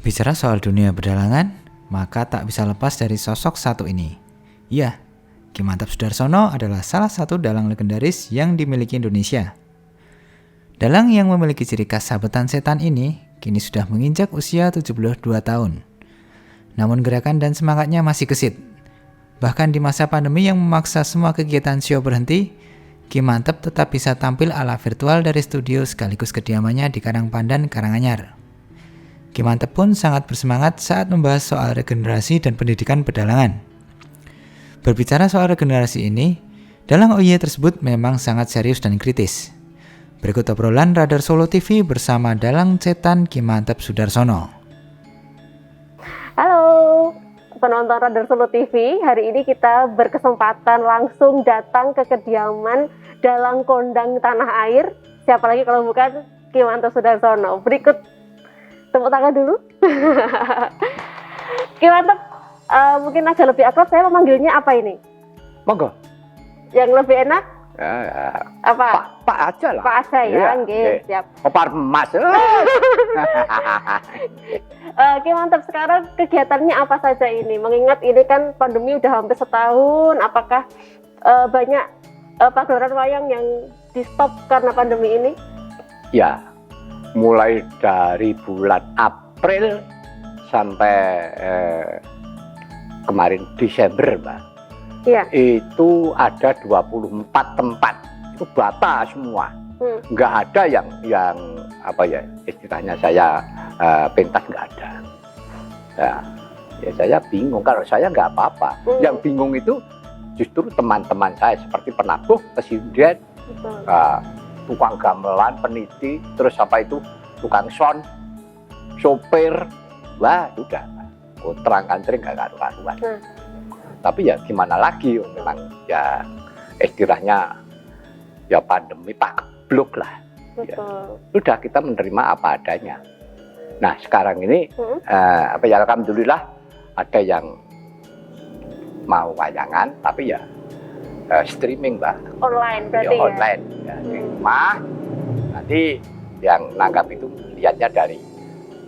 Bicara soal dunia pedalangan, maka tak bisa lepas dari sosok satu ini. Ya, Ki Mantap Soedarsono adalah salah satu dalang legendaris yang dimiliki Indonesia. Dalang yang memiliki ciri khas sabetan setan ini kini sudah menginjak usia 72 tahun. Namun gerakan dan semangatnya masih gesit. Bahkan di masa pandemi yang memaksa semua kegiatan show berhenti, Ki Mantap tetap bisa tampil ala virtual dari studio sekaligus kediamannya di Karangpandan, Karanganyar. Ki Mantap pun sangat bersemangat saat membahas soal regenerasi dan pendidikan pedalangan. Berbicara soal regenerasi ini, dalang OY tersebut memang sangat serius dan kritis. Berikut obrolan Radar Solo TV bersama dalang setan Ki Mantap Soedarsono. Halo penonton Radar Solo TV, hari ini kita berkesempatan langsung datang ke kediaman dalang kondang tanah air. Siapa lagi kalau bukan Ki Mantap Soedarsono. Berikut tepuk tangan dulu. Ki Mantap, mungkin aja lebih akrab saya memanggilnya apa ini? Monggo. Yang lebih enak? Apa? Pak aja lah. Pak aja ya, nggih, siap. Pak Mas. Ki Mantap, sekarang kegiatannya apa saja ini? Mengingat ini kan pandemi udah hampir setahun, apakah banyak pagelaran wayang yang di stop karena pandemi ini? Ya, mulai dari bulan April sampai kemarin Desember, Mbak. Iya. Itu ada 24 tempat. Itu bata semua. Nggak ada yang apa ya, istilahnya saya pentas nggak ada. Ya saya bingung. Kalau saya nggak apa-apa. Yang bingung itu justru teman-teman saya seperti penabuh, presiden, tukang gamelan, peniti, terus apa itu tukang sound, sopir, wah sudah, terangkan sering nggak karuan. Tapi ya gimana lagi, memang ya istilahnya ya pandemi pakebluk lah. Ya. Sudah kita menerima apa adanya. Nah sekarang ini apa ya, alhamdulillah ada yang mau wayangan, tapi ya streaming, Mbak. Online berarti ya? Online, ya, di rumah. Nanti yang nanggap itu lihatnya dari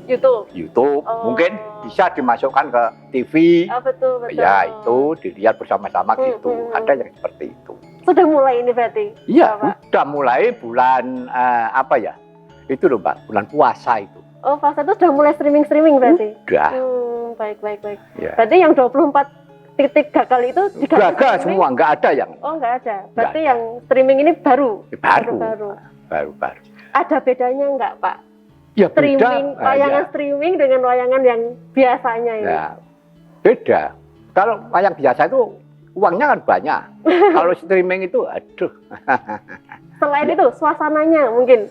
YouTube. Mungkin bisa dimasukkan ke TV. Betul. Ya itu dilihat bersama-sama gitu. Ada yang seperti itu. Sudah mulai ini berarti? Iya, sudah mulai bulan apa ya? Itu loh, Mbak, bulan puasa itu. Oh, puasa itu sudah mulai streaming berarti? Udah. Baik. Ya. Berarti yang 24 titik gagal itu gagal semua, nggak ada yang. Oh, nggak ada. Berarti yang streaming ini baru. Baru. Ada bedanya nggak, Pak? Ya, streaming, beda. Wayangan streaming dengan wayangan yang biasanya ini. Ya, beda. Kalau wayang biasa itu uangnya kan banyak. Kalau streaming itu, aduh. Selain itu, suasananya mungkin?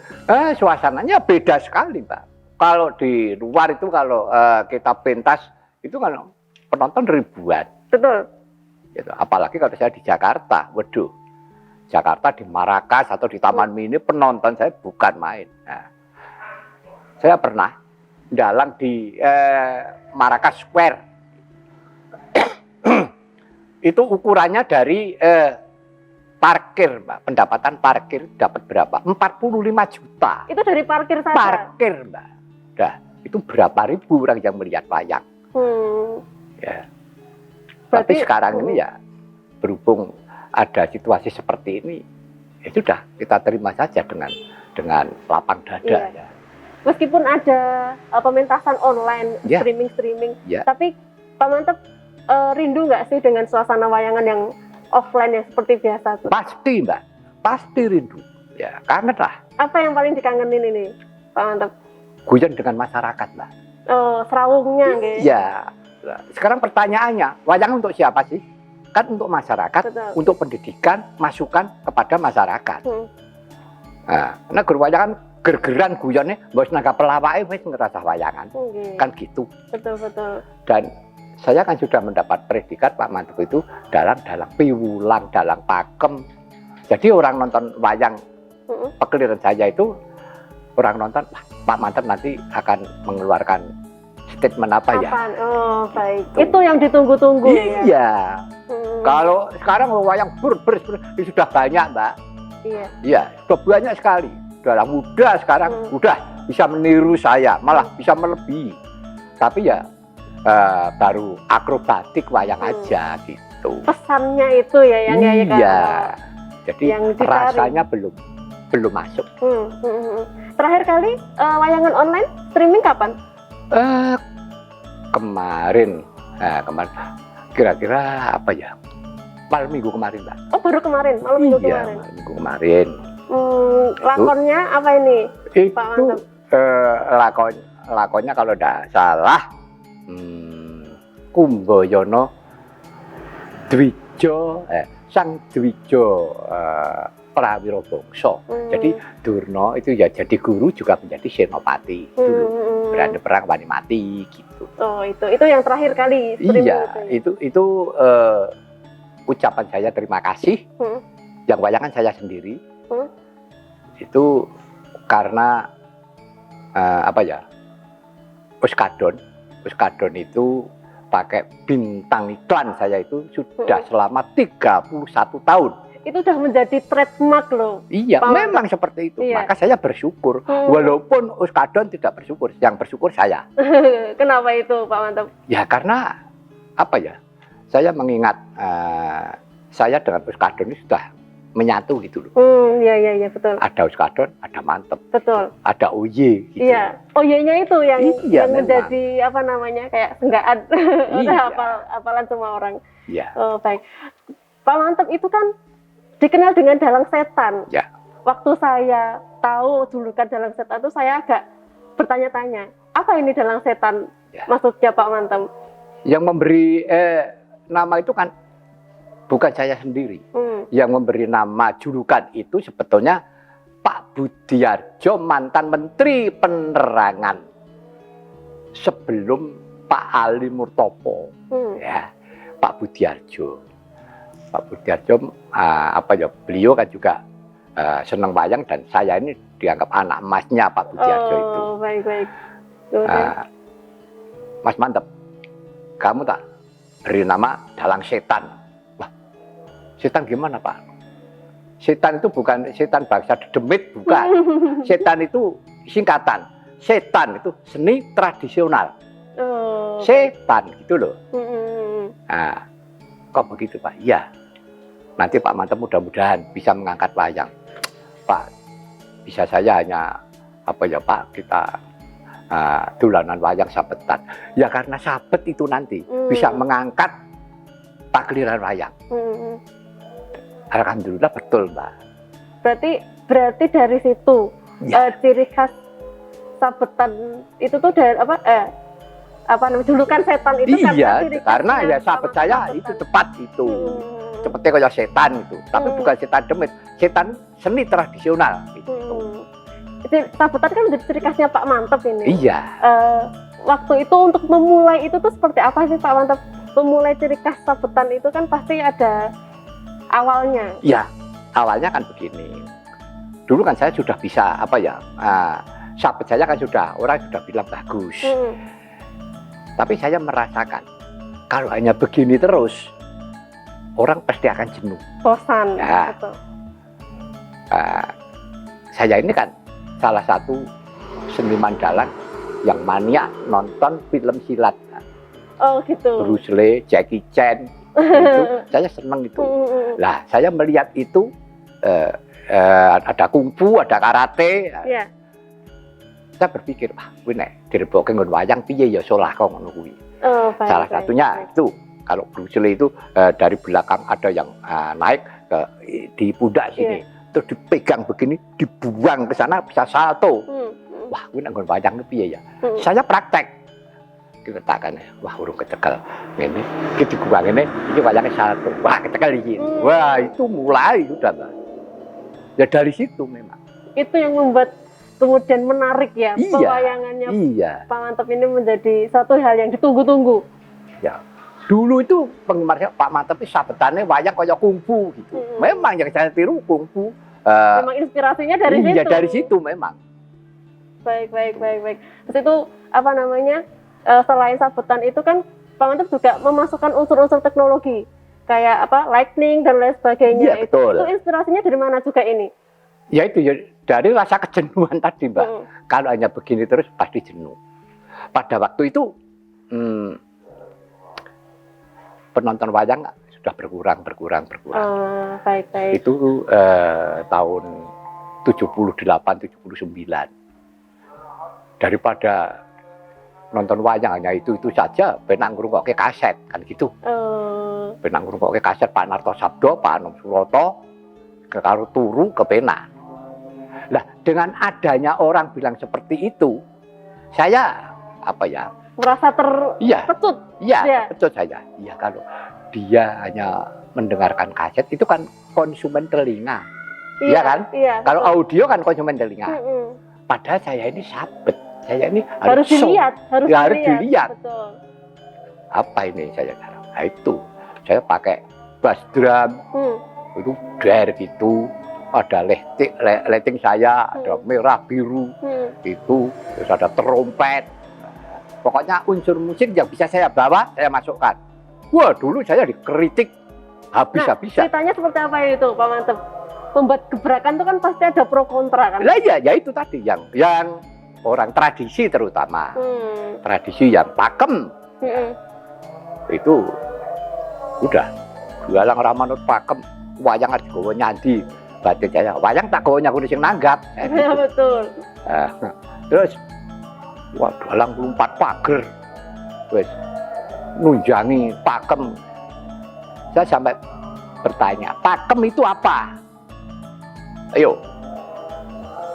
Suasananya beda sekali, Pak. Kalau di luar itu, kalau kita pentas, itu kan penonton ribuan. Betul. Gitu. Apalagi kalau saya di Jakarta, waduh. Jakarta di Marrakas atau di Taman Mini, penonton saya bukan main. Nah, saya pernah dalang di Marrakas Square. Itu ukurannya dari parkir, Mbak. Pendapatan parkir dapat berapa? 45 juta. Itu dari parkir saja? Parkir, Mbak. Nah, itu berapa ribu orang yang melihat wayang. Ya. Berarti, tapi sekarang ini ya, berhubung ada situasi seperti ini, ya sudah, kita terima saja dengan lapang dada. Iya. Ya. Meskipun ada pementasan online, streaming, tapi Pak Mantap rindu nggak sih dengan suasana wayangan yang offline yang seperti biasa tuh? Pasti, Mbak, pasti rindu. Ya, kangen lah. Apa yang paling dikangenin ini, Pak Mantap? Guyon dengan masyarakat, Mbak. Oh, serawungnya, gitu. Ya. Sekarang pertanyaannya, wayangan untuk siapa sih? Kan untuk masyarakat, betul. Untuk pendidikan, masukan kepada masyarakat. Nah, karena guru wayangan gergeran guyonnya, bos naga pelawai wis ngerasa wayangan, kan gitu. Betul. Dan saya kan sudah mendapat predikat Pak Mantap itu dalang piwulang, dalang pakem. Jadi orang nonton wayang pekeliran saya itu, orang nonton, Pak Mantap nanti akan mengeluarkan statement apa ya? Oh, baik. Itu yang ditunggu-tunggu ya? Iya. Kalau sekarang wayang sudah banyak, Mbak. Iya, sudah banyak sekali. Dalang muda sekarang udah bisa meniru saya, malah bisa melebihi. tapi ya baru akrobatik wayang aja gitu. Pesannya itu ya yang Iya, jadi yang dicari. rasanya belum masuk. Terakhir kali wayangan online streaming kapan? Kemarin kira-kira apa ya? Malam minggu kemarin, Mbak. Oh, baru kemarin, malam minggu Iya, kemarin. malam minggu kemarin. Lakonnya apa ini? Itu lakonnya kalau tidak salah Kumbayono Dwijo Sang Dwijo Prawiro Bangsa. Jadi Durna itu ya jadi guru juga menjadi senopati. Berada perang wani mati gitu. Oh, itu yang terakhir kali streaming. Iya, itu ucapan saya terima kasih. Yang wayangan saya sendiri. Itu karena apa ya? Uskadon itu pakai bintang iklan saya itu sudah selama 31 tahun. Itu sudah menjadi trademark loh. Iya, memang seperti itu. Iya. Maka saya bersyukur. Walaupun Uskadon tidak bersyukur, yang bersyukur saya. Kenapa itu, Pak Mantap? Ya karena apa ya? Saya mengingat saya dengan Uskadon ini sudah menyatu gitu loh. Iya, betul. Ada Uskadon, ada Mantep. Betul. Ada Oye gitu. Iya. Oye-nya itu yang menjadi apa namanya? Kayak senggaan. Udah hafalan semua orang. Iya. Oh, baik. Pak Mantep itu kan dikenal dengan dalang setan. Ya. Waktu saya tahu julukan dalang setan itu saya agak bertanya-tanya, apa ini dalang setan? Ya. Maksudnya Pak Mantep? Yang memberi nama itu kan bukan saya sendiri. Yang memberi nama julukan itu sebetulnya Pak Budiarjo, mantan Menteri Penerangan sebelum Pak Ali Murtopo. Ya, Pak Budiarjo. Pak Budiarjo beliau kan juga senang wayang dan saya ini dianggap anak emasnya Pak Budiarjo itu. Oh, baik. Mas Mantep, kamu tak beri nama dalang setan. Wah, setan gimana Pak? Setan itu bukan setan bangsa demit, bukan. Setan itu singkatan. Setan itu seni tradisional. Setan gitu loh. Nah, kok begitu Pak? Iya. Nanti Pak Mantep mudah-mudahan bisa mengangkat wayang. Pak, bisa saya hanya Pak, kita dolanan wayang sabetan. Ya karena sabet itu nanti bisa mengangkat takliran wayang. Alhamdulillah betul Mbak. Berarti dari situ ya. Ciri khas sabetan itu tuh dari julukan setan itu iya, karena ya sabet saya itu tepat itu. Seperti kayak setan itu, tapi bukan setan demit, setan seni tradisional gitu. Jadi sabetan kan menjadi ciri khasnya Pak Mantep ini. Iya. Waktu itu untuk memulai itu tuh seperti apa sih Pak Mantep? Memulai ciri khas sabetan itu kan pasti ada awalnya. Ya, awalnya kan begini. Dulu kan saya sudah bisa sabet saya kan orang sudah bilang bagus. Tapi saya merasakan kalau hanya begini terus orang pasti akan jenuh. Bosan. Ya. Betul. Saya ini kan salah satu seniman dalang yang mania nonton film silat. Oh gitu. Bruce Lee, Jackie Chan, itu saya senang itu. Lah saya melihat itu ada kungfu, ada karate. Yeah. Saya berpikir, kuwi nek direbokke nggon wayang piye ya salah kok ngono kuwi. Salah satunya itu kalau Bruce Lee itu dari belakang ada yang naik di pundak sini. Terus dipegang begini, dibuang ke sana bisa salto. Wah, kuwi nek nggon wayang piye ya. Saya praktek. Kita takkan, wah urung kecekel ngene, iki dibuang ngene, iki wayangnya salto. Wah, kecekel iki. Wah, itu mulai sudah, Mbak. Ya dari situ memang. Itu yang membuat kemudian menarik ya, pewayangannya Pak Mantep ini menjadi satu hal yang ditunggu-tunggu. Ya, dulu itu penggemarnya Pak Mantep itu sabetannya wayang kayak kungfu gitu. Memang yang saya tiru kungfu. Memang inspirasinya dari situ. Iya, dari situ memang. Baik. Terus itu apa namanya? Selain sabetan itu kan Pak Mantep juga memasukkan unsur-unsur teknologi kayak lightning dan lain sebagainya. Iya, betul. Itu inspirasinya dari mana juga ini? Ya itu ya dari rasa kejenuhan tadi Mbak. Kalau hanya begini terus pasti jenuh. Pada waktu itu penonton wayang sudah berkurang. Baik. Itu tahun 78, 79. Daripada nonton wayang hanya itu saja, penang ngrungokke kaset kan gitu. Penang ngrungokke kaset Pak Narto Sabdo, Pak Anom Suroto, karo turu kepenak. Lah dengan adanya orang bilang seperti itu, saya merasa iya, terpecut. Iya, Ya. terpecut saya. Iya, kalau dia hanya mendengarkan kaset itu kan konsumen telinga. Iya kan? Iya. Kalau betul. audio kan konsumen telinga. Padahal saya ini sabet. Saya ini harus dilihat, harus dilihat. Betul. Apa ini saya garap? Nah itu, saya pakai bass drum, itu der gitu, ada lighting saya, ada merah biru, itu, terus ada trompet. Pokoknya unsur musik yang bisa saya bawa, saya masukkan. Wah, dulu saya dikritik habis-habisan. Ceritanya seperti apa itu, Pak Mantep? Membuat gebrakan itu kan pasti ada pro kontra kan? Lah ya itu tadi yang orang tradisi terutama, tradisi yang pakem, itu udah jualang ramanut pakem, wayang harus gowo nyandi, batin saya, wayang tak gowo nyaku sing nanggap. Iya betul. Terus, wah jualang 4 pager, wes nunjangi pakem. Saya sampai bertanya, pakem itu apa? Ayo,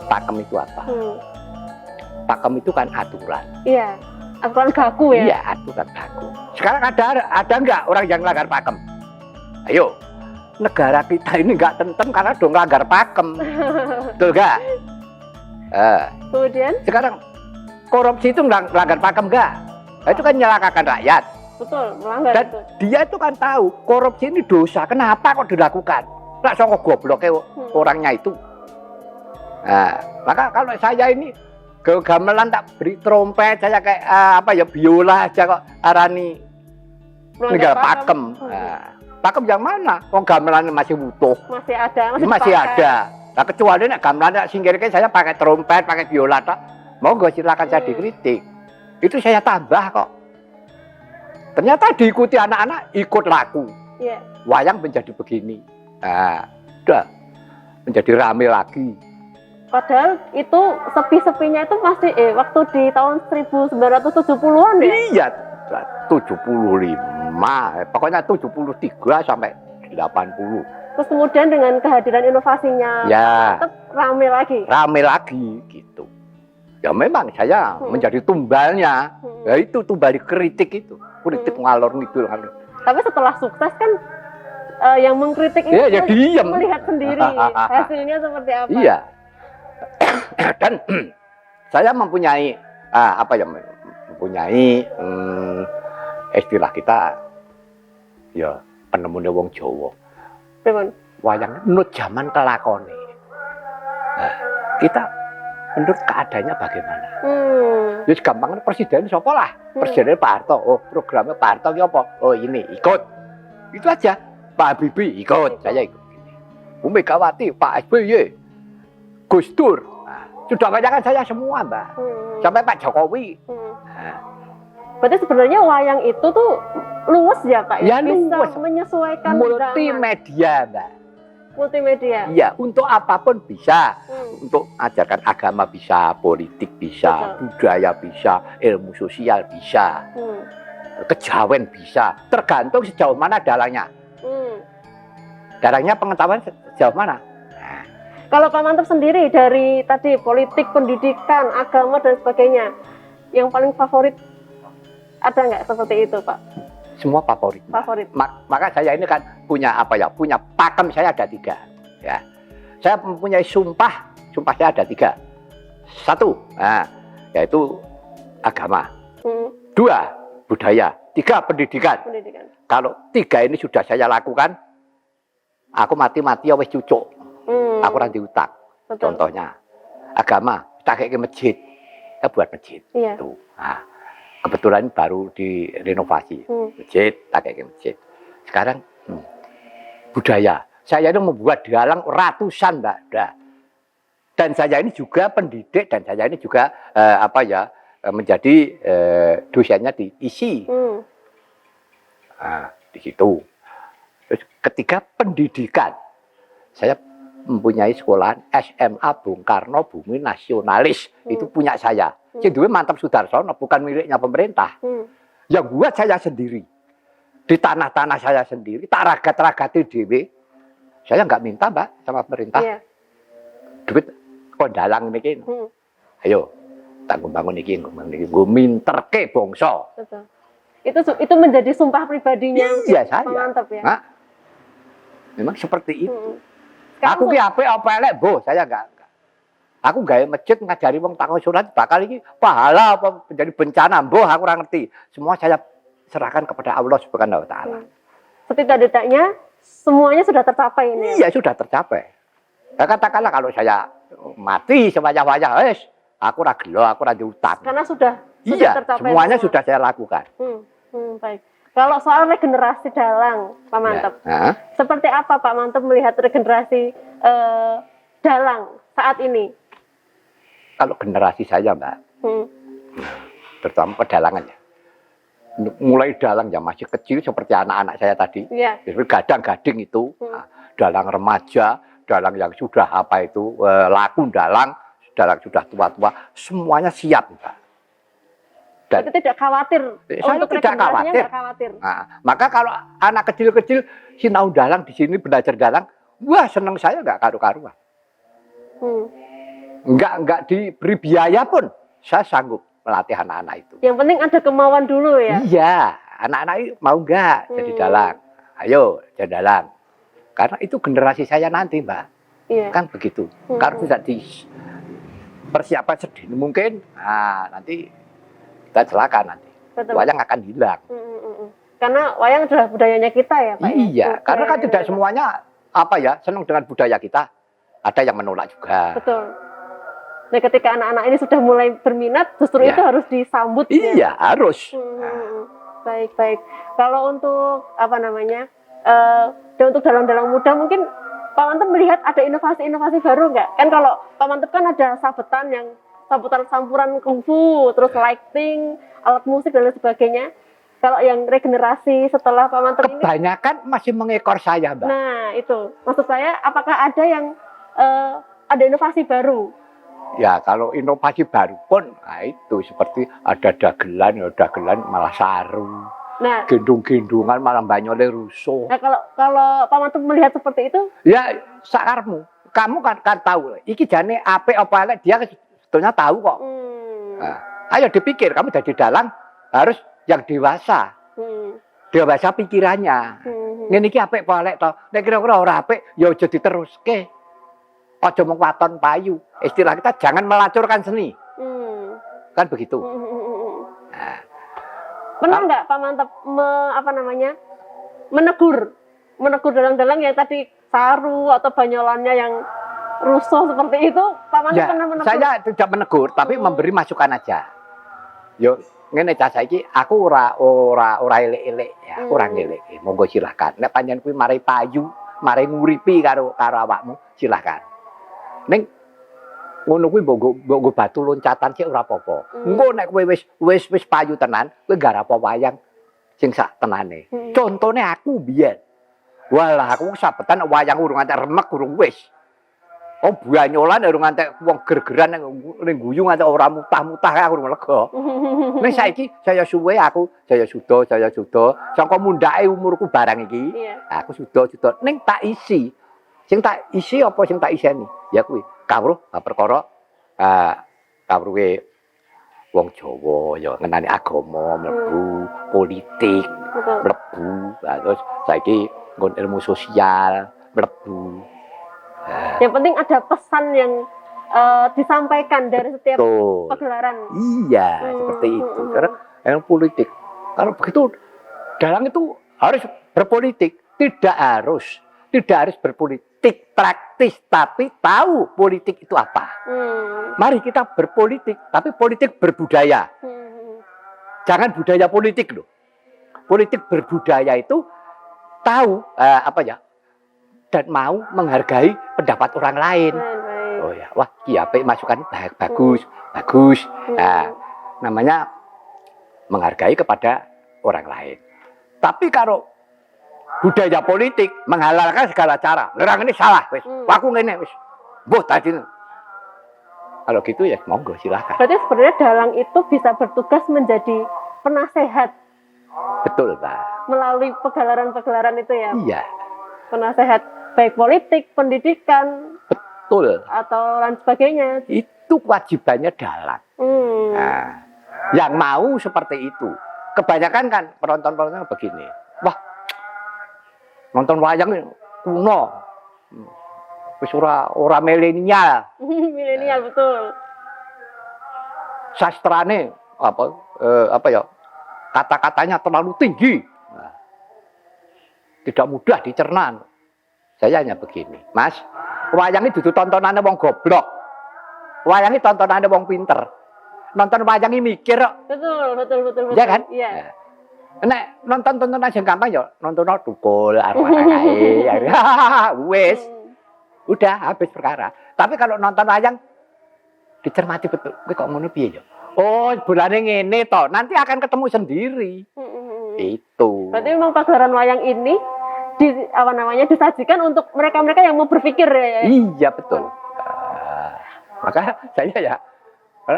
pakem itu apa? Pakem itu kan aturan. Iya, aturan gaku ya. Iya, aturan gaku. Sekarang ada nggak orang yang melanggar pakem? Ayo, negara kita ini nggak tentrem karena dong melanggar pakem, betul nggak? Kemudian? Sekarang korupsi itu melanggar pakem nggak? Nah, itu kan menyelakakan rakyat. Betul, melanggar. Dan dia itu kan tahu korupsi ini dosa. Kenapa kok dilakukan? Lah songkok gobloknya orangnya itu. Nah, maka kalau saya ini gamelan tak beri trompet, saya kayak biola aja kok arani negara pakem. Nah, pakem yang mana? Kok gamelan masih utuh? Masih ada, masih ada. Nah, kecuali nek gamelan singkirke saya pakai trompet, pakai biola tak. Monggo silakan saya dikritik. Itu saya tambah kok. Ternyata diikuti anak-anak ikut laku. Yeah. Wayang menjadi begini. Nah, udah menjadi rame lagi. Padahal itu sepi-sepinya itu masih waktu di tahun 1970-an ya? Iya, 75. Pokoknya 73 sampai 80. Terus kemudian dengan kehadiran inovasinya, ya, tetap rame lagi. Rame lagi gitu. Ya memang saya menjadi tumbalnya. Ya itu tumbal kritik itu. Kritik ngalor ngidul. Tapi setelah sukses kan yang mengkritik ini ya diem. Melihat sendiri hasilnya seperti apa. Iya. Dan saya mempunyai mempunyai istilah kita ya penemune wong Jawa. Wayang nut zaman kelakone. Nah, kita menurut keadaannya bagaimana? Jadi gampang presiden siapa lah? Presiden Pak Harto. Oh, programnya Pak Harto apa? Oh, ini ikut. Itu aja. Pak Habibie ikut, saya ikut. Bu Megawati, Pak SBY, Gus Dur. Nah, sudah kebanyakan saya semua, Mbak. Sampai Pak Jokowi. Nah. Berarti sebenarnya wayang itu tuh luas ya, Pak? Ya, bisa luas. menyesuaikan multimedia, Mbak. Multimedia. Iya, untuk apapun bisa. Untuk ajarkan agama bisa, politik bisa, budaya bisa, ilmu sosial bisa, kejawen bisa. Tergantung sejauh mana dalangnya. Dalangnya pengetahuan sejauh mana. Nah. Kalau Pak Mantep sendiri dari tadi politik, pendidikan, agama dan sebagainya, yang paling favorit ada nggak seperti itu, Pak? Semua favorit. Favorit. Maka saya ini kan punya punya pakem saya ada 3. Ya, saya mempunyai sumpah saya ada 3. 1, yaitu agama. 2, budaya. 3, pendidikan. Kalau 3 ini sudah saya lakukan, aku mati-mati wis cucuk. Aku ora diutak. Contohnya agama, tak kayak masjid. Kita buat masjid. Iya. Tuh. Nah, kebetulan baru direnovasi. Masjid, tak kayak masjid. Sekarang budaya. Saya ini membuat dalang ratusan, Mbak. Dan saya ini juga pendidik dan saya ini juga menjadi dosennya di ISI. Nah, di situ. Terus ketiga pendidikan. Saya mempunyai sekolahan SMA Bung Karno Bumi Nasionalis. Itu punya saya. Jadi Mantap Sudarsono, bukan miliknya pemerintah. Yang buat saya sendiri. Di tanah-tanah saya sendiri, tak ragat-ragati dewe. Saya nggak minta, Mbak, sama pemerintah. Iya. Duit kondalang ini. Ayo, tanggung bangun ini, gue minterke bangsa. Betul. Itu menjadi sumpah pribadinya Iya, saya. Pak Mantap ya. Nah, memang seperti itu. Sekarang Aku ki apa elek, Bo, saya enggak. Aku gawe masjid ngajari wong takon surat bakal iki pahala apa menjadi bencana, Mbah aku ora ngerti. Semua saya serahkan kepada Allah Subhanahu wa taala. Setidak-tidaknya semuanya sudah tercapai ini. Iya, sudah tercapai. Ya, katakanlah kalau saya mati sebanyak-banyak, aku ora gelo, aku ora diutang. Karena sudah Iya, tercapai semuanya semua. sudah saya lakukan. Baik. Kalau soal regenerasi dalang, Pak Mantap, Ya. seperti apa Pak Mantap melihat regenerasi dalang saat ini? Kalau generasi saya, Mbak, terutama pedalangan ya. Mulai dalang ya masih kecil seperti anak-anak saya tadi. Iya. Jadi gadang-gading itu, dalang remaja, dalang yang sudah apa itu laku dalang sudah tua-tua, semuanya siap, Mbak. Dan Itu tidak khawatir. saya Untuk tidak regenerasinya khawatir. nggak khawatir. Nah, maka kalau anak kecil-kecil sinau dalang di sini belajar dalang, wah seneng saya nggak karu-karuan. Nggak diberi biaya pun, saya sanggup melatih anak-anak itu. Yang penting ada kemauan dulu ya. Iya, anak-anak itu mau nggak jadi dalang? Ayo jadi dalang. Karena itu generasi saya nanti, Mbak. Iya. Kan begitu. Kalau tidak dipersiapkan sedini mungkin, nanti kita celaka nanti. Betul. Wayang akan hilang. Karena wayang adalah budayanya kita ya, Pak. Iya, ya? karena kan tidak semuanya apa ya senang dengan budaya kita. Ada yang menolak juga. Betul. Nah, ketika anak-anak ini sudah mulai berminat, justru Iya. itu harus disambut. Iya, Ya? harus. Baik. Kalau untuk apa namanya, dan untuk dalang-dalang muda mungkin Pak Mantap melihat ada inovasi-inovasi baru nggak? Kan kalau Pak Mantap kan ada sabetan yang sampuran kungfu, terus lighting, alat musik dan lain sebagainya. Kalau yang regenerasi setelah Pak Mantap ini, Kebanyakan masih mengekor saya, Mbak. nah itu maksud saya, apakah ada yang ada inovasi baru? Ya, kalau inovasi baru pun, itu seperti ada dagelan malah saru. Nah, Gendung-gendungan malah banyole rusuh. nah kalau Pak Mantap melihat seperti itu, Ya, sakarmu. Kamu kan tahu, iki jane apik apa elek, dia sebetulnya tahu kok. Nah, ayo dipikir, kamu jadi dalang harus yang dewasa. Dewasa pikirannya. Ngene iki apik apa elek to? Nek kira-kira ora apik, ya aja diteruske. Aja mung waton payu. Istilah kita jangan melacurkan seni. Kan begitu. Nah, pernah nggak Pak Mantap menegur dalang-dalang yang tadi saru atau banyolannya yang rusuh seperti itu? Pak Mantap ya, pernah menegur? saya tidak menegur, tapi memberi masukan aja. Yo, ngene cah saiki aku ora elek-elek ya, ora ngelek. Monggo silakan. Nek panjenengan kuwi mari payu, mari nguripi karo awakmu, silakan. Ning ngono kuwi mbok batu loncatan sik ora apa-apa. Engko nek kowe wis payu tenan, kowe garap wayang sing sak tenane. Contone aku biyen. Walah aku sabetan wayang urung antek remek urung wis. Oh banyolan urung antek wong gergeran ning guyu ngantek ora mutah-mutah aku urung lega. Ning saiki saya suwe aku saya suda saka mundhake umurku barang iki. Iya. Aku suda ning tak isi. Sing tak isi apa sing tak iseni? Ya kuwi kawruh perkara kawruhe wong Jawa ya ngenani agama, mlebu politik, mlebu. Terus saiki nggon ilmu sosial, mlebu. Yang penting ada pesan yang disampaikan dari setiap pagelaran. Iya, seperti itu. Karena yang politik. Kalau begitu dalang itu harus berpolitik, tidak harus berpolitik praktis, tapi tahu politik itu apa. Mari kita berpolitik, tapi politik berbudaya. Jangan budaya politik loh. Politik berbudaya itu tahu dan mau menghargai pendapat orang lain. Oh ya, wah ki apik masukan bagus. Nah, namanya menghargai kepada orang lain. Tapi kalau budaya politik menghalalkan segala cara, orang ini salah, wis. Aku ngene wis. Mbuh tadi. Kalau gitu ya monggo silakan. Berarti sebenarnya dalang itu bisa bertugas menjadi penasehat. Betul, Pak. Melalui pegelaran-pegelaran itu ya. Iya. Penasehat baik politik, pendidikan, Betul. atau lain sebagainya. Itu kewajibannya dalang. Nah, yang mau seperti itu. Kebanyakan kan penonton-penonton begini. Wah, nonton wayang kuno. Wis ora milenial. Milenial betul. Sastrane apa ya? Kata-katanya terlalu tinggi. Nah, tidak mudah dicerna. Saya hanya begini, Mas. Wayang itu tontonannya wong goblok. Wayang itu tontonannya wong pinter. Nonton wayang ini mikir kok. Betul. Iya kan? Iya. Nek nonton tontonan sing gampang ya nonton tukul arek-arek. Wis. Udah habis perkara. Tapi kalau nonton wayang dicermati betul. Kowe kok ngono piye ya? Oh, bulane ngene toh. Nanti akan ketemu sendiri. Itu. Berarti memang pagelaran wayang ini disajikan untuk mereka-mereka yang mau berpikir ya. Iya, betul. Maka saya ya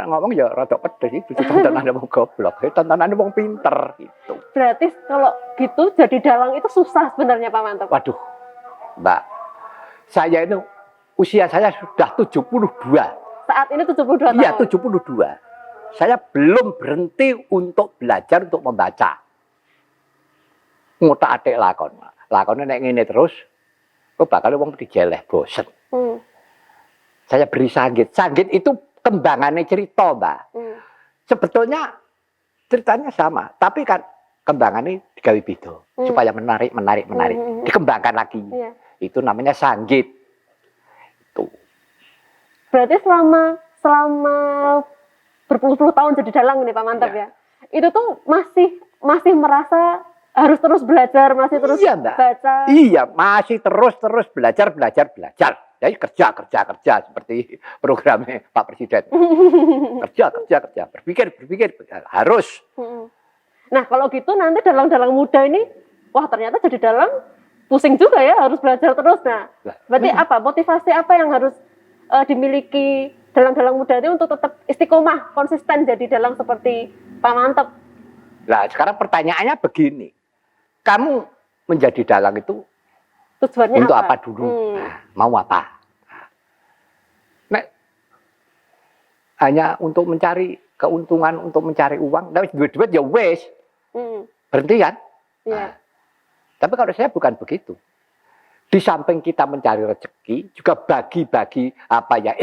ngomong ya rada pedes itu tontonan wong goblok, tontonan wong pinter gitu. Berarti kalau gitu jadi dalang itu susah sebenarnya Pak Mantap. Waduh, Mbak. Saya itu usia saya sudah 72. Saat ini 72 tahun. Iya, 72. Saya belum berhenti untuk belajar untuk membaca. Ngutak-atik lakon. Lakonnya nek ngene terus, kok bakal wong dijeleh bosen. Saya beri sanggit. Sanggit itu kembangannya cerita, Mbak. Sebetulnya ceritanya sama, tapi kan kembangannya digawe beda supaya menarik. Dikembangkan lagi. Iya. Itu namanya sanggit. Itu. Berarti selama berpuluh-puluh tahun jadi dalang nih Pak Mantap ya. Itu tuh masih merasa harus terus belajar, masih terus baca. Iya, masih terus belajar. Jadi kerja seperti programnya Pak Presiden. kerja, berpikir harus. Nah, kalau gitu nanti dalang-dalang muda ini, wah ternyata jadi dalang pusing juga ya, harus belajar terus. Nah, berarti apa motivasi apa yang harus dimiliki dalang-dalang muda itu untuk tetap istiqomah, konsisten jadi dalang seperti Pak Mantap? Nah, sekarang pertanyaannya begini. Kamu menjadi dalang itu tujuannya untuk apa dulu? Nah, mau apa? Nek hanya untuk mencari keuntungan, untuk mencari uang, nah duit ya wes. Berhenti kan? Iya. Tapi kalau saya bukan begitu. Di samping kita mencari rezeki, juga bagi-bagi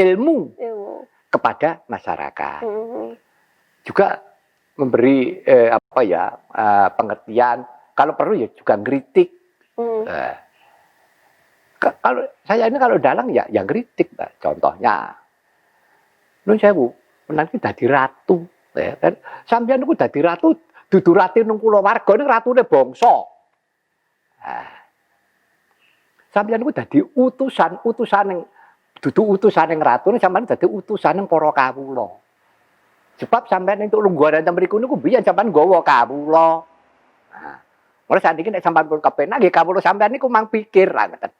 ilmu kepada masyarakat. Juga memberi pengertian. Kalau perlu ya juga ngeritik. Kalau saya ini kalau dalang ya yang ngeritik, Mbak. Contohnya, nun sewu, nanti dadi ratu, ya kan? Sampeyan niku dadi ratu, dudu ratu nang kulawarga niku ratune bangsa. Sampeyan niku dadi utusan ning dudu utusan ning ratu, sampeyan dadi utusan ning para kawula. Sebab sampeyan entuk lungguhan ten mriku niku biyen sampeyan nggawa kawula. Nah, mulai saat ini nek sampeyan pun kepenak nggih kawula sampeyan niku mang pikir lah ngoten.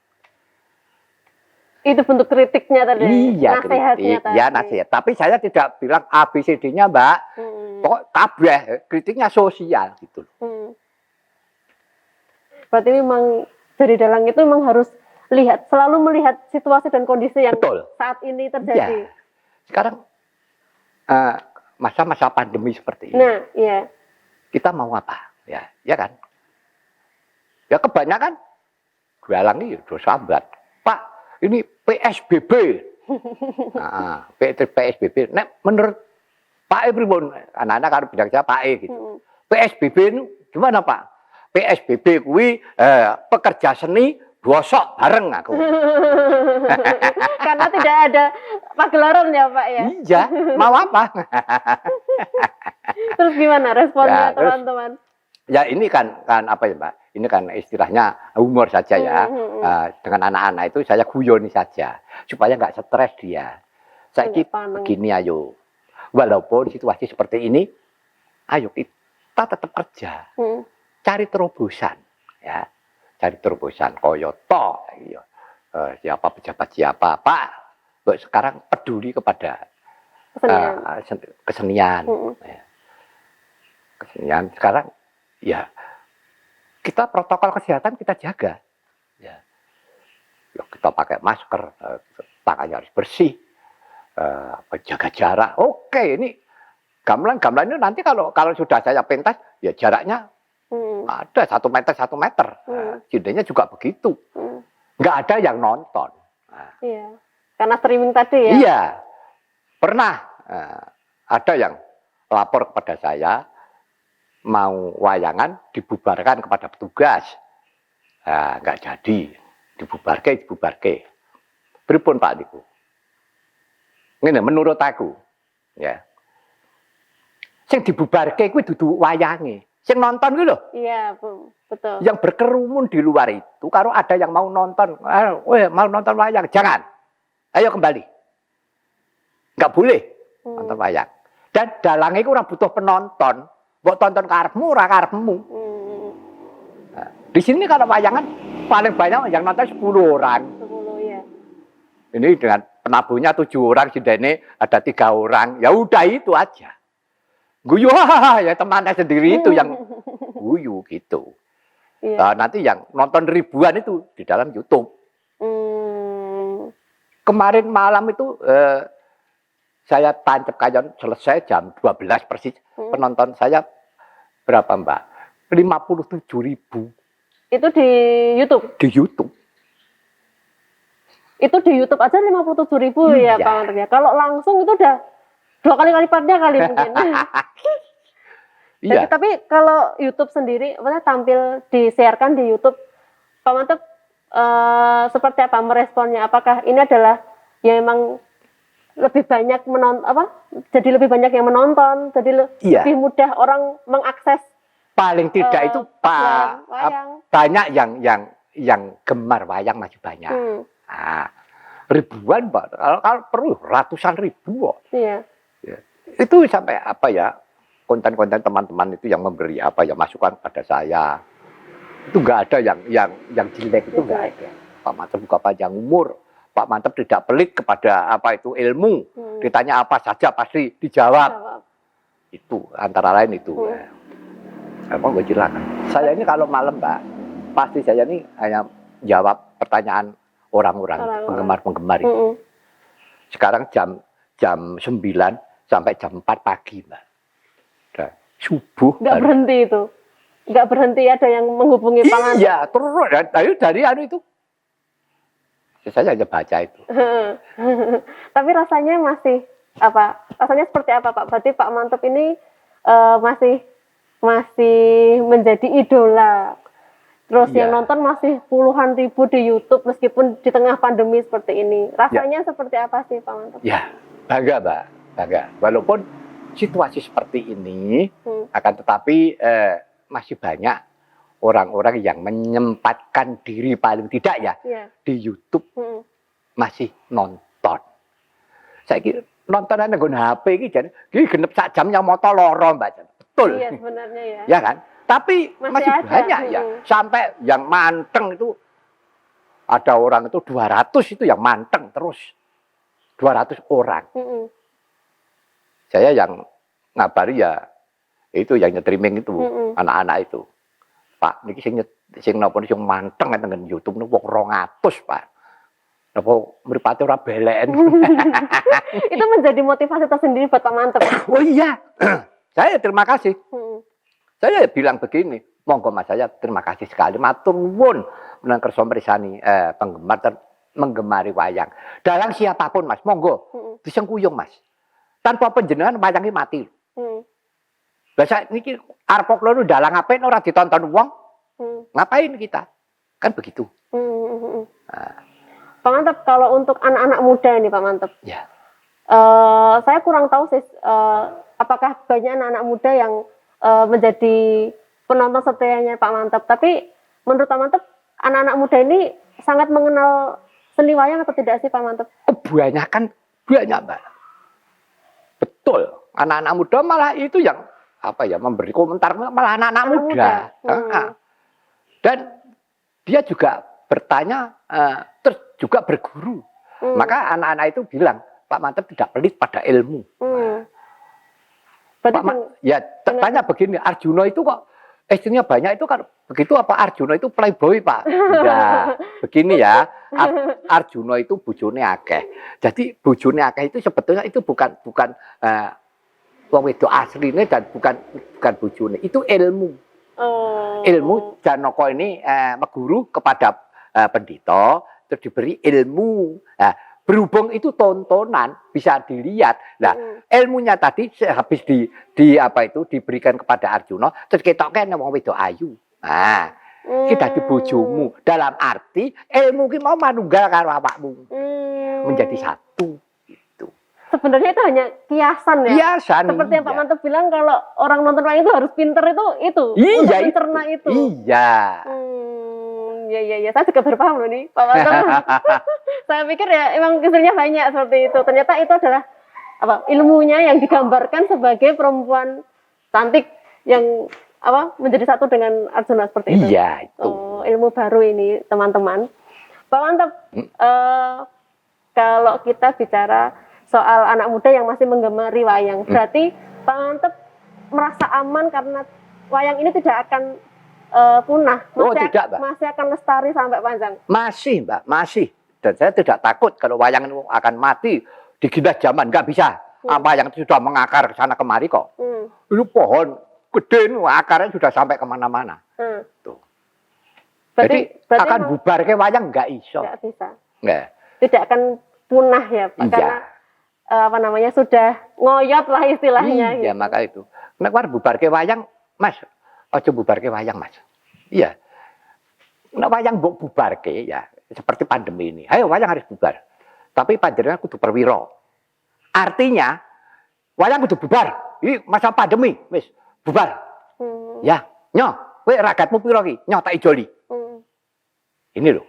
Itu bentuk kritiknya tadi. Iya, nasihatnya kritik. Ya, nasihat. Tapi saya tidak bilang ABCD-nya, Mbak. Pokok kabeh kritiknya sosial gitu. Berarti memang dari dalang itu memang harus selalu melihat situasi dan kondisi yang saat ini terjadi. Ya. Sekarang masa-masa pandemi seperti ini. Nah, iya. Kita mau apa? Ya kan? Ya kebanyakan dalang ini udah sambat. Pak, ini PSBB. Nah, PSBB. Nek menurut Pak E pripun? Anak-anak kalau bilang saya Pak E gitu. PSBB ini gimana Pak? PSBB kuwi pekerja seni bosok bareng aku. Karena tidak ada pagelaran ya Pak ya? Iya, mau apa? Terus gimana responnya teman-teman? Ya ini kan apa ya Mbak? Ini kan istilahnya humor saja ya. Dengan anak-anak itu saya guyoni saja supaya nggak stres dia. Saya begini ayo. Walaupun situasi seperti ini, ayo kita tetap kerja, cari terobosan, ya, cari terobosan. Koyoto, iya. Siapa pejabat siapa, Pak, sekarang peduli kepada kesenian. Ya. Kesenian sekarang, ya kita protokol kesehatan kita jaga. Ya. Ya, kita pakai masker, tangannya harus bersih, jaga jarak. Oke, ini gamelan ini nanti kalau sudah saya pentas, ya jaraknya ada 1 meter 1 meter. Jadinya juga begitu. Nggak ada yang nonton. Nah. Iya, karena streaming tadi ya. Iya, pernah ada yang lapor kepada saya mau wayangan dibubarkan kepada petugas. Nah, nggak jadi, dibubarke. Pripun Pak niku? Ini menurut aku, ya. Sing dibubarke kuwi dudu wayange. Sing nonton kuwi lho. Iya, betul. Yang berkerumun di luar itu, kalau ada yang mau nonton, mau nonton wayang, jangan. Ayo kembali. Nggak boleh nonton wayang. Dan dalange iku ora butuh penonton. Mbok tonton karepmu ora karepmu. Nah, di sini kalau wayangan paling banyak yang nonton 10 orang. 10 ya. Ini dengan penabuhnya 7 orang, jedane ada 3 orang. Ya udah itu aja. Guyu ya temannya sendiri itu yang guyu gitu. Iya. Nah, nanti yang nonton ribuan itu di dalam YouTube. Kemarin malam itu saya tancap kayon selesai jam 12 persis. Penonton saya berapa Mbak? 57.000. Itu di YouTube? Di YouTube. Itu di YouTube aja 57.000 ya Pak Mantep ya. Kalau langsung itu udah 2 kali lipatnya kali mungkin. Iya. Tapi kalau YouTube sendiri, tampil disiarkan di YouTube, Pak Mantep seperti apa meresponnya? Apakah ini adalah ya memang lebih banyak jadi lebih banyak yang menonton, jadi lebih mudah orang mengakses? Paling tidak itu banyak yang gemar wayang masih banyak. Nah, ribuan Pak, kalau perlu ratusan ribu kok. Iya. Ya. Itu sampai apa ya, konten-konten teman-teman itu yang memberi masukan pada saya. Itu nggak ada yang jelek, itu nggak ada. Pak Mantep buka panjang umur, Pak Mantep tidak pelit kepada ilmu. Ditanya apa saja pasti dijawab. Itu antara lain itu. Mau gue silakan. Saya ini kalau malam Mbak, pasti saya ini hanya jawab pertanyaan orang-orang penggemar-penggemar itu. Sekarang jam 9 sampai jam 4 pagi Mbak. Udah subuh. Nggak berhenti itu. Nggak berhenti ada yang menghubungi Pak Mantep. Iya, terus dari itu. Saya hanya baca itu. Tapi rasanya masih rasanya seperti apa Pak? Berarti Pak Mantep ini masih menjadi idola. Terus yang nonton masih puluhan ribu di YouTube meskipun di tengah pandemi seperti ini. Rasanya seperti apa sih Pak Mantep? Ya, bangga Mbak, bangga. Walaupun situasi seperti ini, akan tetapi masih banyak orang-orang yang menyempatkan diri paling tidak di YouTube masih nonton. Saya kira nontonan nggon HP iki genep sak jam yang moto loro Mbak. Betul. Iya sebenarnya ya. Ya kan? Tapi masih banyak ya. Sampai yang manteng itu ada orang itu 200 itu yang manteng terus. 200 orang. Saya yang ngabari itu yang streaming itu, anak-anak itu. Pak, niki sing napa sing manteng teng YouTube niku wong 200, Pak. Napa mripate ora beleken. Itu menjadi motivasi tersendiri buat Pak Mantep. Oh iya. Saya terima kasih. Saya bilang begini, monggo Mas, saya terima kasih sekali matur nuwun menawi kersa mrisani penggemar menggemari wayang. Dalang siapapun Mas, monggo disengkuyung Mas. Tanpa panjenengan wayange mati. Lah niki arep kula dalang apik ora ditonton wong. Ngapain kita? Kan begitu. Pak Mantep, kalau untuk anak-anak muda ini Pak Mantep. Ya. Saya kurang tahu sih apakah banyak anak-anak muda yang menjadi penonton setianya Pak Mantep. Tapi menurut Pak Mantep, anak-anak muda ini sangat mengenal seni wayang atau tidak sih Pak Mantep? Kebanyakan banyak Mbak. Betul. Anak-anak muda malah itu yang apa ya, memberi komentar malah anak-anak muda. Dan dia juga bertanya, terus juga berguru. Maka anak-anak itu bilang, Pak Mantep tidak pelit pada ilmu. Ya tanya begini, Arjuna itu kok istrinya banyak itu kan begitu apa Arjuna itu playboy Pak? Nah, begini ya, Arjuna itu bojone akeh. Jadi bojone akeh itu sebetulnya itu bukan wong wedok asline dan bukan bojone, itu ilmu. Ilmu Janaka ini meguru kepada pendeta terus diberi ilmu. Nah, berhubung itu tontonan bisa dilihat. Nah, ilmunya tadi habis diberikan kepada Arjuna, terus ketoknya wong wedok ayu. Nah, kita di bojomu dalam arti ilmu ki mau manunggal karo awakmu. Menjadi satu gitu. Sebenarnya itu hanya kiasan ya. Kiasan. Seperti yang Pak Mantep bilang kalau orang nonton wayang itu harus pinter itu. Iya, mencerna itu. Iya. Iya. Saya juga berpaham loh nih, Pak Mantep. Saya pikir ya emang kisahnya banyak seperti itu. Ternyata itu adalah ilmunya yang digambarkan sebagai perempuan cantik yang menjadi satu dengan Arjuna seperti itu. Iya, itu. Ilmu baru ini, teman-teman. Pak Mantep, kalau kita bicara soal anak muda yang masih menggemari wayang, berarti Pak Mantep merasa aman karena wayang ini tidak akan punah. Tidak, Mbak. Masih akan lestari sampai panjang. Masih, Mbak, masih. Dan saya tidak takut kalau wayang itu akan mati digindas zaman, nggak bisa. Wayang itu sudah mengakar ke sana kemari kok. Itu pohon gede, akarnya sudah sampai kemana-mana. Tuh. Berarti akan bubar ke wayang nggak iso. Nggak bisa. Nggak. Tidak akan punah ya, Pak. Iya. Karena sudah ngoyot lah istilahnya. Iya, gitu. maka itu. Nek bubar ke wayang, Mas. Ojo bubar ke wayang, Mas. Iya. Nek wayang mbok bubar ke ya. Seperti pandemi ini. Ayo wayang harus bubar. Tapi panjenengan kudu perwira. Artinya wayang kudu bubar. Ini masa pandemi, wis bubar. Ya, nyoh, kowe ragatmu pira ki? Nyoh tak ijoli. Ini loh.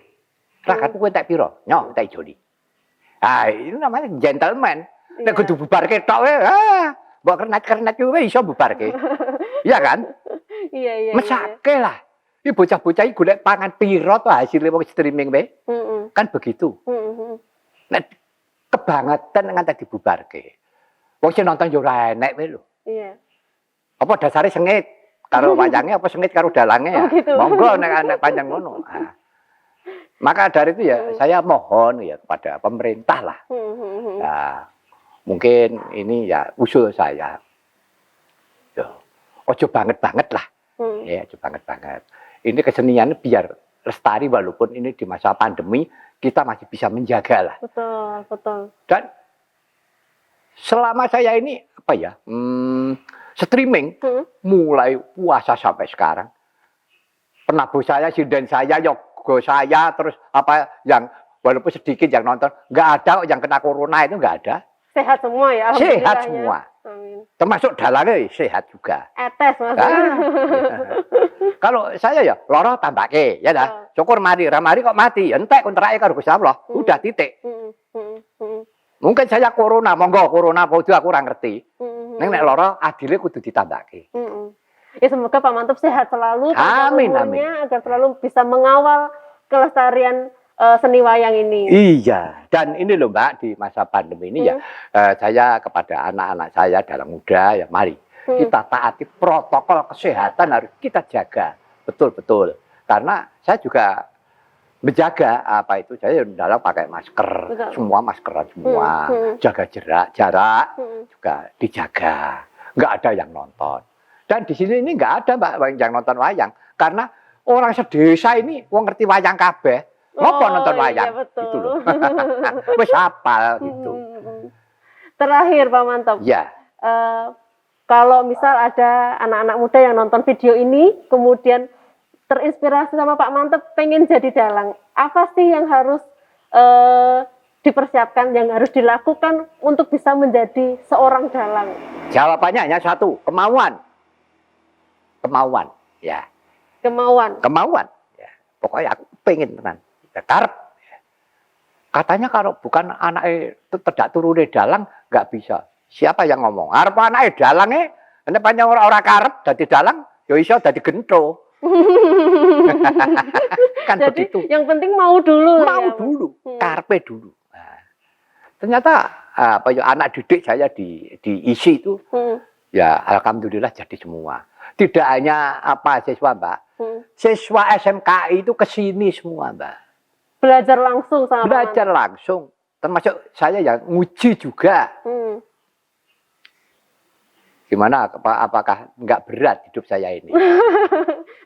Ragatmu kowe tak pira? Nyoh tak ijoli. Ah, ini namanya gentleman. Nek kudu bubar ketok wae. Mbok kernet-kernet kuwi iso bubarke. Iya kan? Iya. Mesake lah. Ini bocah-bocah iki golek pangan piro to hasilnya wong streaming wae. Kan begitu. Nek kebangetan nganti dibubarke. Wong sing nonton yo ora enek wae lho. Iya. Apa dasare sengit karo wayange apa sengit karo dalange ya? Gitu. Monggo nek panjang ngono. Nah. Maka dari itu ya saya mohon ya kepada pemerintah lah. Nah, mungkin ini ya usul saya. Yo, ojo banget-banget lah. Ya, ojo banget-banget. Ini kesenian biar lestari walaupun ini di masa pandemi kita masih bisa menjaga lah. Betul. Dan selama saya ini apa ya streaming mulai puasa sampai sekarang, penabuh saya, sinden saya, yogo saya, terus apa yang walaupun sedikit yang nonton, nggak ada yang kena corona itu nggak ada. Sehat semua ya. Sehat semua. Amin. Termasuk dalangnya sehat juga. Etes maksudnya. Kalau saya ya loro tambake ya dah. Syukur mari, ramari kok mati. Entek kontrake karo Gusti Allah. Udah titik. Mungkin saya corona, monggo corona apa aku ora ngerti. Nek loro adile kudu ditambake. Ya semoga Pak Mantep sehat selalu. Amin. Agar selalu bisa mengawal kelestarian seni wayang ini. Iya, dan ini loh Mbak, di masa pandemi ini ya, saya kepada anak-anak saya dalam muda ya mari kita taati protokol kesehatan harus kita jaga betul-betul. Karena saya juga menjaga apa itu, saya dalam pakai masker, semua maskeran semua, jaga jarak juga dijaga, nggak ada yang nonton. Dan di sini ini nggak ada Mbak yang nonton wayang, karena orang sedesa ini wong ngerti wayang kabeh. Ngopo nonton wayang? Iya, betul. Gitu loh. Wis hafal gitu. Terakhir Pak Mantep. Ya. Kalau misal ada anak-anak muda yang nonton video ini kemudian terinspirasi sama Pak Mantep pengen jadi dalang, apa sih yang harus dipersiapkan, yang harus dilakukan untuk bisa menjadi seorang dalang? Jawabannya hanya satu, kemauan. Kemauan, ya. Kemauan. Ya. Pokoknya aku pengen tenan. Karep. Katanya kalau bukan anak tidak turune dalang nggak bisa. Siapa yang ngomong? Arep anake dalange, nek pancen ora karep dadi dalang, ya iso dadi gentho. Kan Jadi begitu. yang penting mau dulu Mau ya, Mas? dulu, karepe dulu. Nah, ternyata apa ya anak didik saya diisi itu ya alhamdulillah jadi semua. Tidak hanya apa siswa, Mbak. Siswa SMKI itu kesini semua, Mbak. Belajar langsung sama Belajar langsung. Termasuk saya yang nguji juga. Gimana, apakah nggak berat hidup saya ini?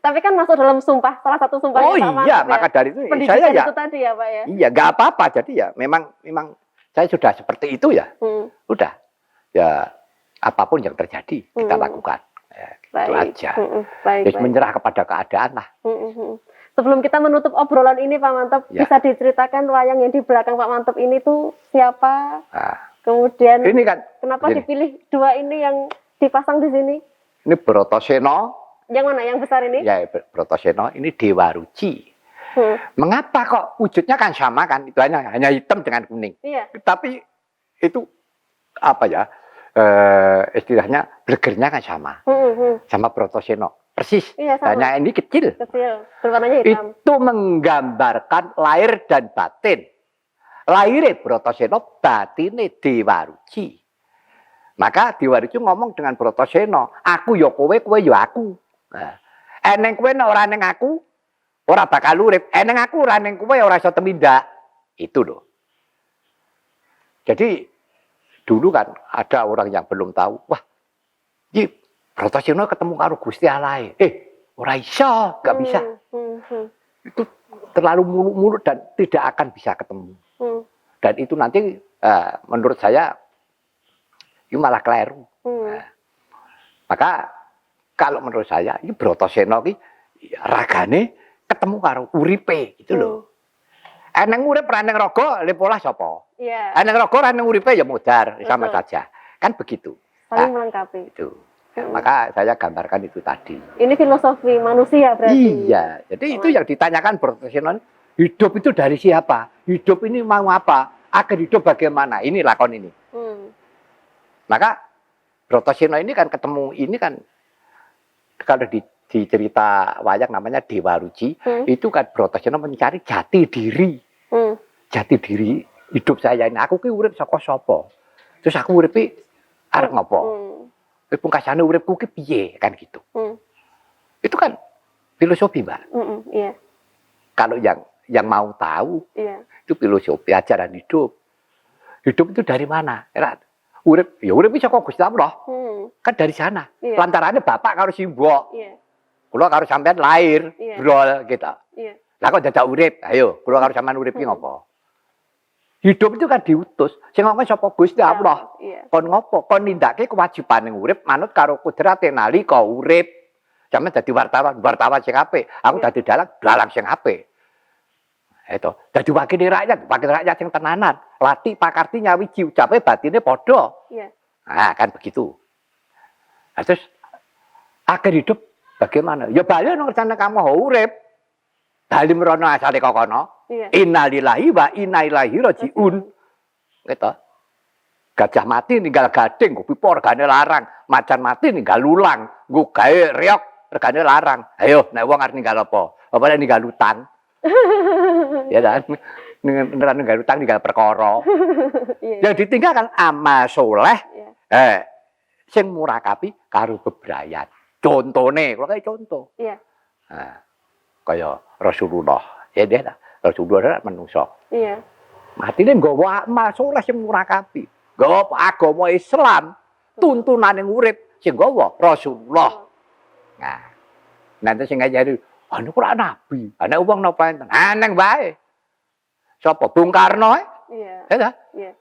Tapi kan masuk dalam sumpah, salah satu sumpah Oh iya, maka dari itu saya ya. Itu tadi ya, Pak ya. Iya, nggak apa-apa. Jadi ya memang saya sudah seperti itu ya. Udah. Ya apapun yang terjadi kita lakukan. Ya, gitu aja. Baik. Menyerah kepada keadaan lah. Sebelum kita menutup obrolan ini, Pak Mantep, bisa diceritakan wayang yang di belakang Pak Mantep ini tuh siapa? Kemudian ini kan, kenapa dipilih dua ini yang dipasang di sini? Ini Brotoseno. Yang mana? Yang besar ini? Ya, Brotoseno ini Dewa Ruci. Mengapa kok wujudnya kan sama kan? Itu hanya hitam dengan kuning. Iya. Tapi itu apa ya? Istilahnya burgernya kan sama. Sama Brotoseno. Persis. Iya, sama. Hanya ini kecil. Berwarnanya hitam. Itu menggambarkan lahir dan batin. Lahirnya Brotoseno, batinnya Dewa Ruci. Maka Dewa Ruci ngomong dengan Brotoseno, aku ya kowe, kowe ya aku. Nah, eneng kowe ora neng aku, ora bakal urip. Eneng aku ora neng kowe ora iso temindak. Itu loh. Jadi dulu kan ada orang yang belum tahu, wah, ini Brotoseno ketemu karo Gusti Allah. Ora iso, gak bisa. Itu terlalu muluk-muluk dan tidak akan bisa ketemu. Dan itu nanti menurut saya itu malah keliru. Maka kalau menurut saya ini Brotoseno ini ragane ketemu karo uripe gitu loh. Eneng urip ra neng raga lepolah sapa? Iya. Eneng raga ra neng uripe ya modar, sama saja. Kan begitu. Saling melengkapi. Itu. Ya, maka saya gambarkan itu tadi. Ini filosofi manusia berarti. Iya. Jadi itu yang ditanyakan Brotoseno, hidup itu dari siapa? Hidup ini mau apa? Akhir hidup bagaimana? Ini lakon ini. Maka Brotoseno ini kan ketemu ini kan kalau di cerita wayang namanya Dewa Ruci, itu kan Brotoseno mencari jati diri. Jati diri hidup saya ini. Aku ki urip saka sapa? Terus aku uripe arep ngopo? Pungkasane uripku ki piye kan gitu. Itu kan filosofi, Mbak. Iya. Kalau yang mau tahu, itu filosofi ajaran hidup. Hidup itu dari mana? Urip, ya urip bisa kok Gusti Allah. Kan dari sana. Lantarannya bapak karo simbok. Kula karo sampean lahir, brol gitu. Lah kok dadak urip? Ayo, kula karo sampean urip ki ngopo? Hidup itu kan diutus. Sing ngomong sapa Gusti Allah. Kon ngopo? Kon nindakake kewajiban ning urip manut karo kudrate nalika urip. Sampeyan dadi wartawan sing apik. Aku dadi dalang sing apik. Itu. Dadi wakil rakyat sing tenanan. Lati pakarti nyawiji ucape batine padha. Nah, kan begitu. Nah, terus akhir hidup bagaimana? Ya bali nang ngersane kamu urip. Bali merono asale kok kono. Innalillahi wa inna ilaihi rajiun. Gitu. Gajah mati ninggal gading, nggo pipo regane larang. Macan mati ninggal lulang, nggo gawe reok regane larang. Ayo, nek wong arep ninggal apa? Apa nek ninggal utang? Ya kan? Ninggal utang ninggal perkara. Yang ditinggalkan amal soleh. Sing murakabi karo bebrayan. Contone, kalau kayak contoh. Nah, kaya Rasulullah. Ya deh lah. Rasulullah menungso. Matine nggawa amal soleh sing murakabi. Nggawa agama Islam, tuntunan yang urip sing nggawa Rasulullah. Nah, nanti sing ngajari, anu kok nabi, ana wong napa enten. Aneng wae. Sapa? Bung Karno? Iya. Ya ta? Iya.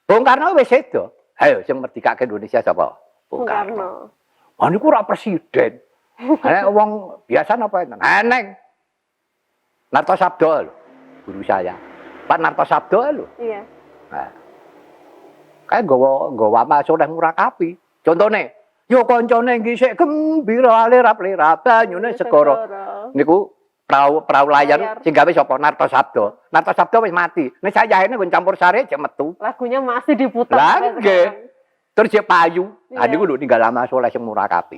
Bung Karno wis sedo. Ayo sing merdekake Indonesia sapa? Bung Karno. Anu ku ora presiden. Ana wong biasa napa enten. Aneng. Nartasabdo lho, guru saya. Pak Nartasabdo lho. Iya. Nah. Kae nggawa amal soleh murakabi. Contone, yo kancane ngisik gembira lerap-lerap banyune segara. Niku perahu layar sing gawe sapa? Nartasabdo. Nartasabdo wis mati. Nek sayahene nggon campur sari jek metu. Lagunya masih diputar. Lah nggih. Terus dia payu. Iya. Nah, niku lho ninggal Mas Soleh sing Murakabi.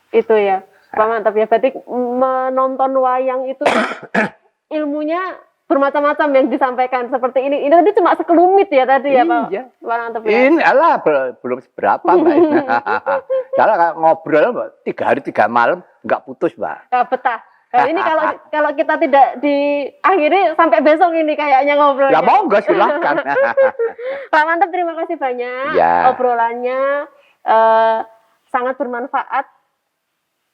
Itu ya. Pak mantap ya. Berarti menonton wayang itu ilmunya bermacam-macam yang disampaikan seperti ini. Ini tadi cuma sekelumit ya tadi ya Pak. Iya. Pak mantap ya. Ini alah belum seberapa Mbak. Salah ngobrol Mbak, 3 hari 3 malam nggak putus Mbak. Betah. Nah, ini kalau kita tidak diakhiri sampai besok ini kayaknya ngobrolnya. Ya monggo silakan. Pak mantap, terima kasih banyak. Ya. Obrolannya sangat bermanfaat.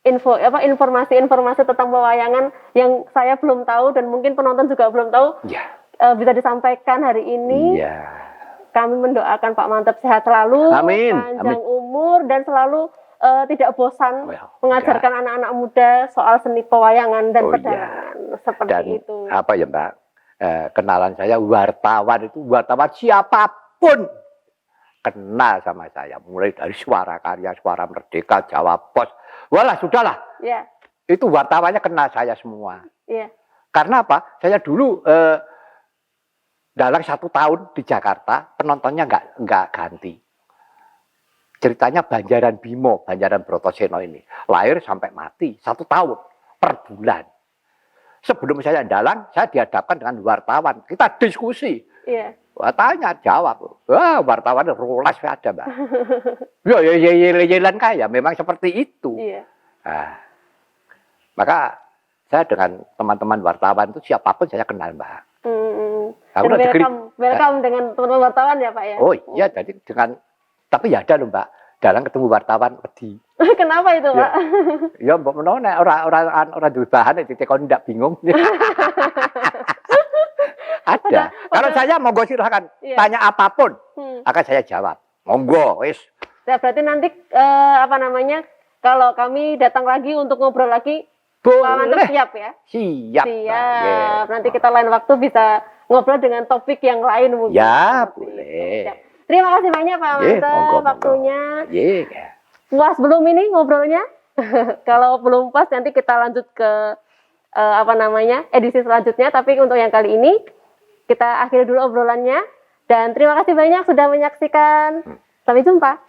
Informasi-informasi tentang pewayangan yang saya belum tahu dan mungkin penonton juga belum tahu. Ya. Bisa disampaikan hari ini. Iya. Kami mendoakan Pak Mantap sehat selalu, Amin. panjang Amin. umur dan selalu tidak bosan Well, mengajarkan anak-anak muda soal seni pewayangan dan Oh, pedalangan seperti Dan itu. apa ya Mbak? Kenalan saya wartawan siapapun kenal sama saya, mulai dari Suara Karya, Suara Merdeka, Jawa Pos. Walah sudahlah, Ya, itu wartawannya kenal saya semua. iya, Karena apa? Saya dulu dalam 1 tahun di Jakarta penontonnya nggak ganti. Ceritanya Banjaran Bimo, Banjaran Brotoseno ini lahir sampai mati 1 tahun per bulan. Sebelum saya dalang, saya dihadapkan dengan wartawan. Kita diskusi. iya. Wah, tanya, jawab. Wah, wartawan rolas ada, Mbak. Ya, kaya. Memang seperti itu. Iya. Nah, maka saya dengan teman-teman wartawan itu siapapun saya kenal, Mbak. Aku Dan udah welcome dengan teman-teman wartawan ya Pak ya. Oh iya, jadi dengan tapi ya ada loh Mbak, dalam ketemu wartawan wedi. Kenapa itu Pak? Ya mbok menawa nek ora duwe bahan nek ditekoni ndak bingung. Ada. Kalau saya monggo silakan Iya. tanya apapun akan saya jawab. Monggo, wis. Ya, berarti nanti kalau kami datang lagi untuk ngobrol lagi, Pak Mantap Boleh. siap ya? Siap. Mbak. Siap. Yes. Nanti kita lain waktu bisa ngobrol dengan topik yang lain mungkin. Ya, Seperti boleh. itu. Siap. Terima kasih banyak Pak Ye, Mantap monggo. waktunya. Iya. Puas belum ini ngobrolnya? Kalau belum puas nanti kita lanjut ke edisi selanjutnya. Tapi untuk yang kali ini kita akhiri dulu obrolannya. Dan terima kasih banyak sudah menyaksikan. Sampai jumpa.